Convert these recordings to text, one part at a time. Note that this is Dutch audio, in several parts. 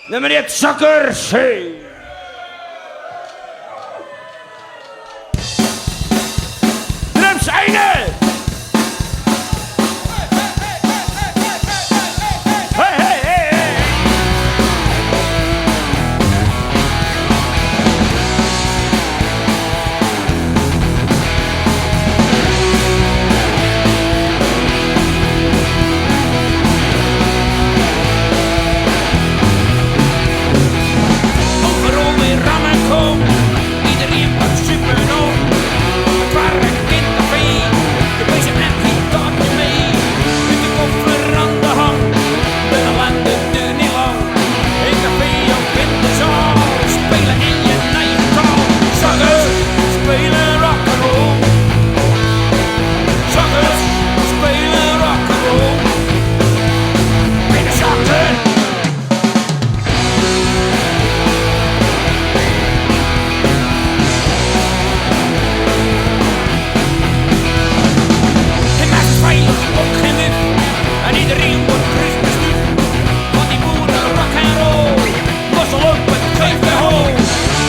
De meneer Zakkers. Hey. Drums einde. Hey, hey, hey, hey. Overal weer rammen kom, iedereen wordt super nog. Het waren kindcafé, je bezig en wie gaat je mee? Met de koffer aan de hand, de ellende duurt niet lang. In café of in de zaal, spelen in je eigen taal. Zakkers, spelen rock'n'roll. Zakkers, spelen rock'n'roll. In de zakken. Het maakt veilig op geen wip en iedereen wordt gerust bestuurd. Want die boeren rock en roll, lossel op het geeft de hoog.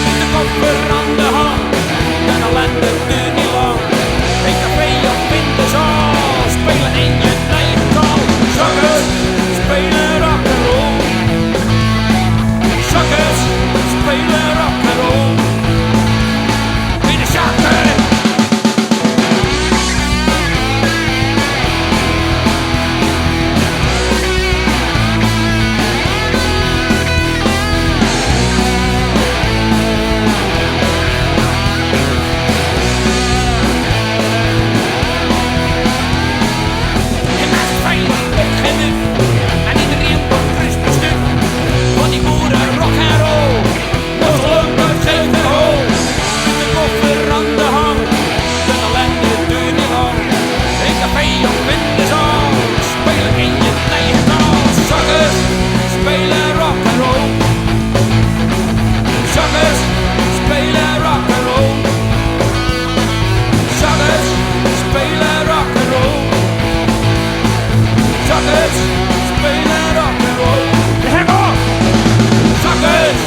Met de koffer aan de hand, de ellende duurt niet lang. In café of in de zaal, spelen in je eigen taal. Zakkers, spelen rock en roll. Zakkers, spelen rock en roll. In de zakken. Je maakt veilig op geen wip en iedereen wordt gerust bestuurd. Want die boeren rock en roll, lossel op het geeft de hoog. Met de koffer aan de hand, de ellende duurt niet lang. In café of in de zaal, spelen in je eigen taal. Zakkers, spelen rock en roll. Zakkers, spelen rock en roll. Zakkers, spelen rock en roll. Zakkers, spelen rock en roll. Hang on. Zakkers,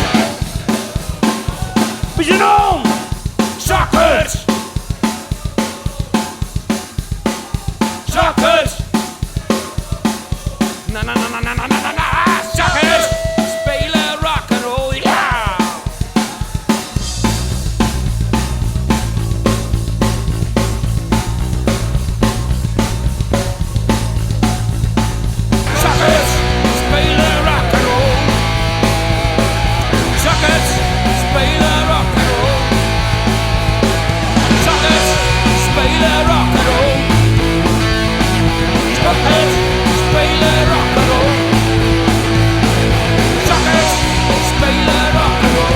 Begin on. zakkers. Zakkers. Na na na na na na na na. Zakkers, spelen rock and roll. Ja. Zakkers, spelen rock and roll. Zakkers, spelen rock and roll. Zakkers, spelen rock and roll. Zakkers, spelen rock and roll. Zakkers, spelen rock and roll.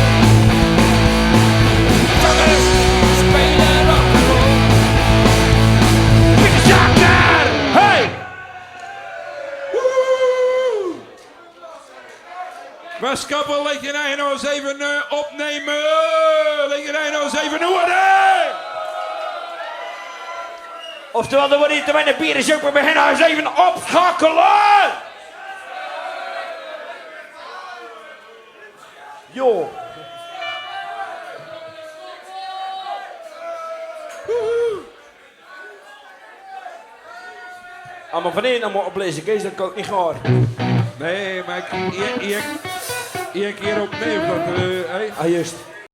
Zakkers, spelen rock and roll. Met de zakker! Hey. Westkappel, leg je eigen nou eens even opnemen. Leg je eigen nou eens even orde. Oftewel, dan wordt niet te weinig bier is ook. We beginnen eens even opschakelen. Jo. Allemaal van één allemaal oplezen, Kees, dat kan ik niet gaan. Nee, maar ik hier opnemen. Dat, hey. Ah, juist.